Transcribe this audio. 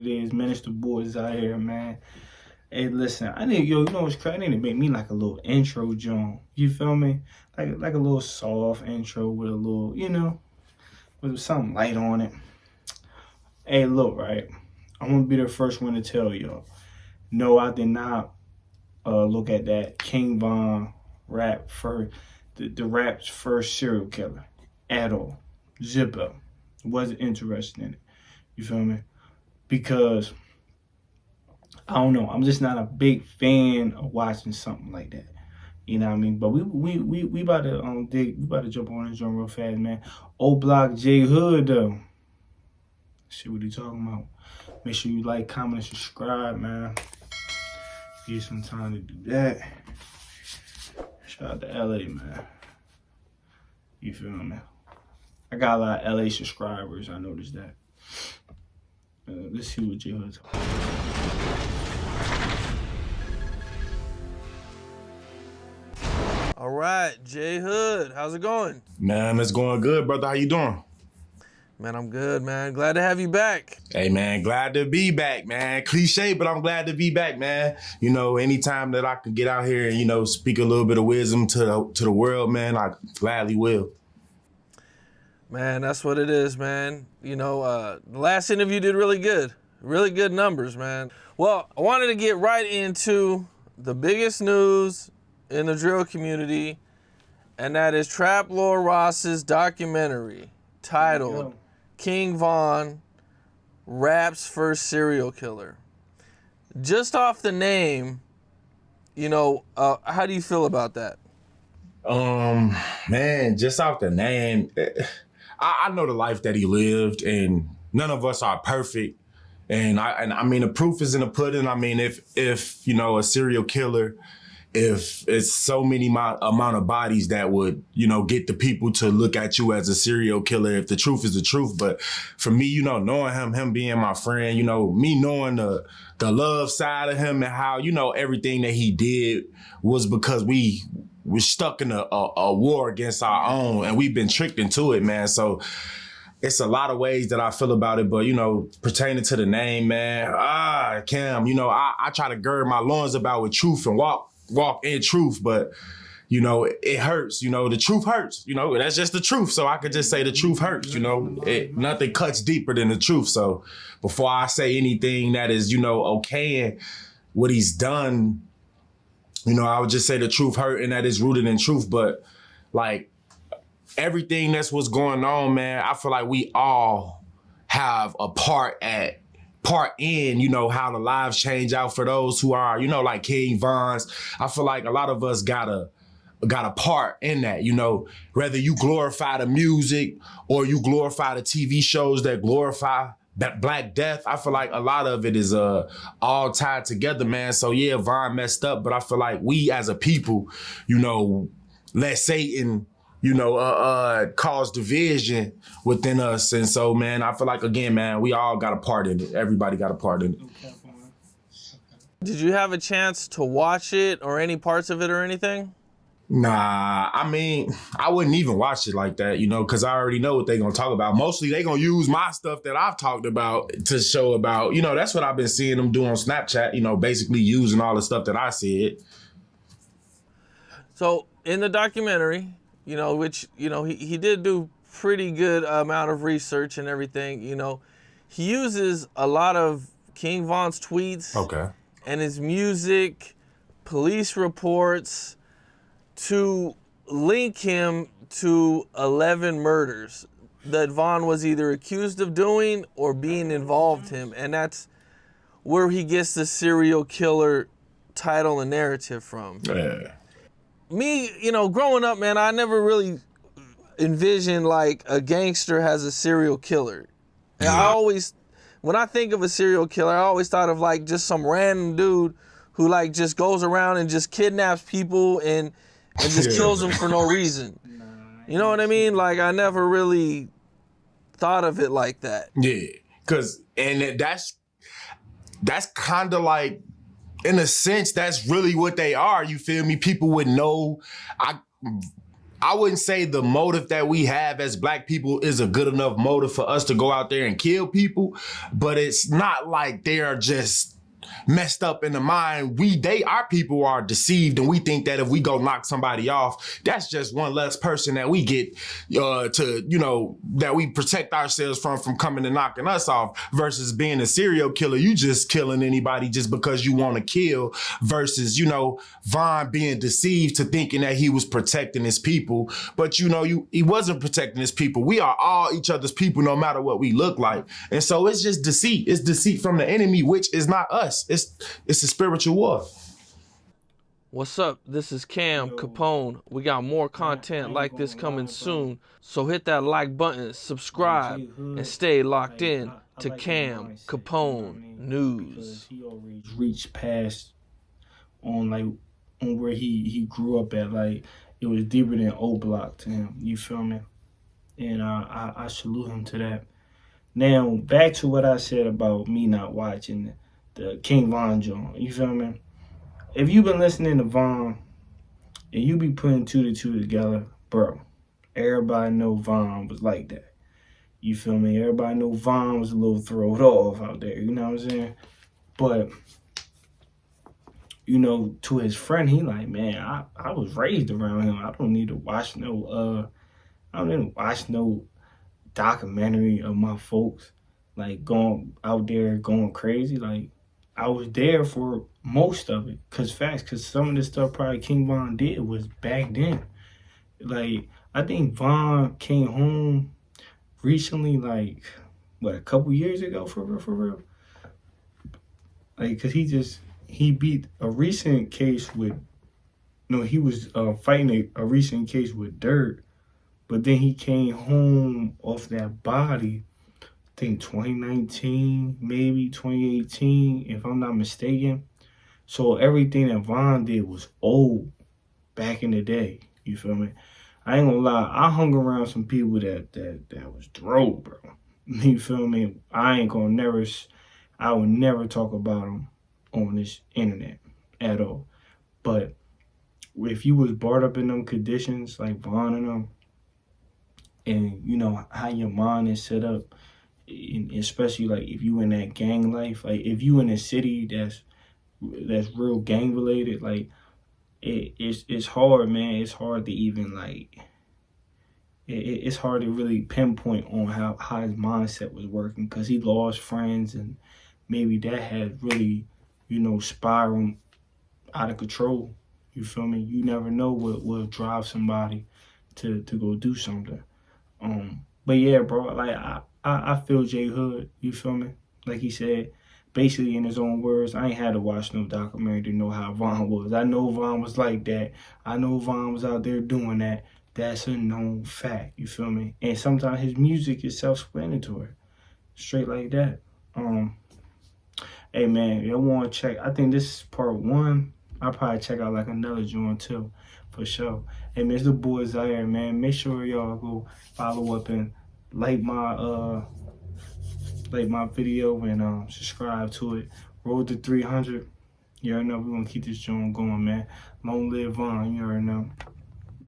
It is, man. It's the boys out here, man. Hey, listen, you know what's crazy? I need to make me like a little intro, John. You feel me? Like a little soft intro with a little, with something light on it. Hey, look, right? I'm gonna be the first one to tell y'all. No, I did not look at that King Von rap for the rap's first serial killer at all. Zippo. Wasn't interested in it. You feel me? Because I don't know. I'm just not a big fan of watching something like that. You know what I mean? But we about to we about to jump on this joint real fast, man. Old Block J Hood though. See what he talking about. Make sure you like, comment, and subscribe, man. Give you some time to do that. Shout out to LA, man. You feel me? I got a lot of LA subscribers. I noticed that. Let's see what J Hood's talking about. All right, J Hood, how's it going? Man, it's going good, brother. How you doing? Man, I'm good, man. Glad to have you back. Hey, man, glad to be back, man. Cliche, but I'm glad to be back, man. You know, anytime that I can get out here and, speak a little bit of wisdom to the world, man, I gladly will. Man, that's what it is, man. The last interview did really good. Really good numbers, man. Well, I wanted to get right into the biggest news in the drill community, and that is Trap Lord Ross's documentary titled King Von, Rap's First Serial Killer. Just off the name, how do you feel about that? Man, just off the name, I know the life that he lived, and none of us are perfect. And I mean, the proof is in the pudding. I mean, if a serial killer, if it's so many amount of bodies that would, get the people to look at you as a serial killer, if the truth is the truth. But for me, knowing him being my friend, me knowing the love side of him and how, everything that he did was because we're stuck in a war against our own, and we've been tricked into it, man. So it's a lot of ways that I feel about it, but, pertaining to the name, man, Cam, I try to gird my loins about with truth and walk in truth, but, it hurts, the truth hurts, that's just the truth. So I could just say the truth hurts, nothing cuts deeper than the truth. So before I say anything that is, okaying what he's done, I would just say the truth hurt, and that is rooted in truth. But like everything that's what's going on, man, I feel like we all have a part in, how the lives change out for those who are, like King Von's. I feel like a lot of us got a part in that, whether you glorify the music or you glorify the TV shows that glorify that Black Death. I feel like a lot of it is all tied together, man. So yeah, Von messed up, but I feel like we as a people, let Satan, cause division within us. And so, man, I feel like, again, man, we all got a part in it. Everybody got a part in it. Did you have a chance to watch it or any parts of it or anything? Nah, I mean, I wouldn't even watch it like that, because I already know what they're going to talk about. Mostly they going to use my stuff that I've talked about to show about, that's what I've been seeing them do on Snapchat, basically using all the stuff that I said. So in the documentary, which, he did do pretty good amount of research and everything, he uses a lot of King Von's tweets and his music, police reports, to link him to 11 murders that Von was either accused of doing or being involved in. And that's where he gets the serial killer title and narrative from. Yeah. Me, growing up, man, I never really envisioned like a gangster as a serial killer. And when I think of a serial killer, I always thought of like just some random dude who like just goes around and just kidnaps people and just kills them for no reason. You know what I mean? Like, I never really thought of it like that. Yeah, and that's kind of like, in a sense, that's really what they are. You feel me? People would know. I wouldn't say the motive that we have as black people is a good enough motive for us to go out there and kill people, but it's not like they are just messed up in the mind. Our people are deceived, and we think that if we go knock somebody off, that's just one less person that we get that we protect ourselves from coming and knocking us off, versus being a serial killer. You just killing anybody just because you want to kill, versus, Von being deceived to thinking that he was protecting his people. But he wasn't protecting his people. We are all each other's people, no matter what we look like. And so it's just deceit. It's deceit from the enemy, which is not us. It's a spiritual war. What's up? This is Cam Capone. We got more content like this coming soon. So hit that like button, subscribe, and stay locked in to Cam Capone News. He always reached past on where he grew up at. Like, it was deeper than O Block to him. You feel me? And I salute him to that. Now, back to what I said about me not watching the King Von joint. You feel me? If you've been listening to Von and you be putting 2 to 2 together, bro, everybody know Von was like that. You feel me? Everybody know Von was a little thrown off out there. You know what I'm saying? But, to his friend, he like, man, I was raised around him. I don't need to watch no documentary of my folks like going out there going crazy. Like, I was there for most of it, cause some of the stuff probably King Von did was back then. Like, I think Von came home recently, like, a couple years ago, for real. Like, cause he beat a recent case with, he was fighting a recent case with Dirt, but then he came home off that body, I think 2019, maybe 2018, if I'm not mistaken. So everything that Von did was old back in the day. You feel me? I ain't gonna lie, I hung around some people that was dope, bro. You feel me? I would never talk about them on this internet at all. But if you was brought up in them conditions like Von and them, and how your mind is set up, and especially like if you in that gang life, like if you in a city that's real gang related, like it's hard, man. It's hard to even it's hard to really pinpoint on how his mindset was working, because he lost friends, and maybe that had really spiraled out of control. You feel me? You never know what will drive somebody to go do something. But yeah, bro, like I feel J Hood, you feel me? Like he said, basically in his own words, I ain't had to watch no documentary to know how Von was. I know Von was like that. I know Von was out there doing that. That's a known fact, you feel me? And sometimes his music is self-explanatory. Straight like that. Hey man, y'all wanna check, I think this is part 1. I'll probably check out like another joint too, for sure. Hey man, it's the boy Zaire, man. Make sure y'all go follow up and like my video and subscribe to it. Road to 300. You already know we're gonna keep this joint going, man. Long live Von, you already know.